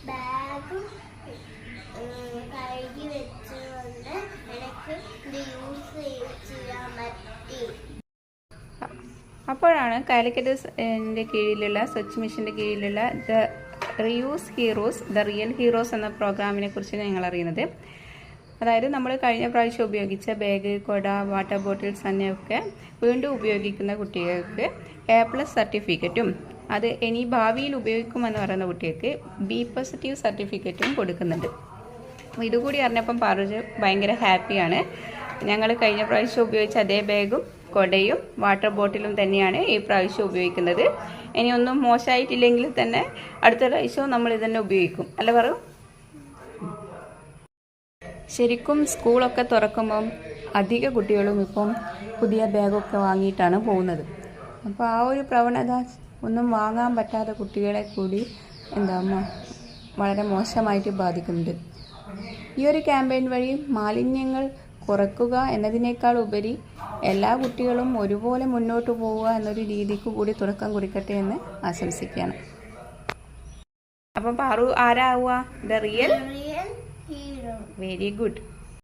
ബാഗും കഴുകി വെച്ചുകൊണ്ട് എനിക്ക് ഇത് യൂസ് ചെയ്യാൻ പറ്റി. അപ്പോഴാണ് കാലിക്കറ്റ് കീഴിലുള്ള സ്വച്ഛ് മിഷന്റെ കീഴിലുള്ള the reuse heroes the real heroes എന്ന പ്രോഗ്രാമിനെ കുറിച്ച് ഞങ്ങൾ അറിയുന്നത്. അതായത് നമ്മൾ കഴിഞ്ഞ പ്രാവശ്യം ഉപയോഗിച്ച ബാഗ്, കൊട, വാട്ടർ ബോട്ടിൽസ് എന്നിവയൊക്കെ വീണ്ടും ഉപയോഗിക്കുന്ന കുട്ടികൾക്ക് A+ സർട്ടിഫിക്കറ്റും അത് ഇനി ഭാവിയിൽ ഉപയോഗിക്കുമെന്ന് പറയുന്ന കുട്ടികൾക്ക് B+ സർട്ടിഫിക്കറ്റും കൊടുക്കുന്നുണ്ട്. അപ്പോൾ ഇതുകൂടി അറിഞ്ഞപ്പം പാറുജ് ഭയങ്കര ഹാപ്പിയാണ്. ഞങ്ങൾ കഴിഞ്ഞ പ്രാവശ്യം ഉപയോഗിച്ച അതേ ബാഗും കൊടയും വാട്ടർ ബോട്ടിലും തന്നെയാണ് ഈ പ്രാവശ്യം ഉപയോഗിക്കുന്നത്. ഇനി ഒന്നും മോശമായിട്ടില്ലെങ്കിൽ തന്നെ അടുത്ത പ്രാവശ്യവും നമ്മൾ ഇതന്നെ ഉപയോഗിക്കും, അല്ല പറയൂ? ശരിക്കും സ്കൂളൊക്കെ തുറക്കുമ്പം അധിക കുട്ടികളും ഇപ്പം പുതിയ ബാഗൊക്കെ വാങ്ങിയിട്ടാണ് പോകുന്നത്. അപ്പോൾ ആ ഒരു പ്രവണത ഒന്നും വാങ്ങാൻ പറ്റാത്ത കുട്ടികളെ കൂടി വളരെ മോശമായിട്ട് ബാധിക്കുന്നുണ്ട്. ഈ ഒരു ക്യാമ്പയിൻ വഴി മാലിന്യങ്ങൾ കുറയ്ക്കുക എന്നതിനേക്കാൾ ഉപരി എല്ലാ കുട്ടികളും ഒരുപോലെ മുന്നോട്ട് പോവുക എന്നൊരു രീതിക്ക് കൂടി തുടക്കം കുറിക്കട്ടെ എന്ന് ആശംസിക്കുകയാണ്. അപ്പം പാറു ആരാവുക? The real hero. Very good.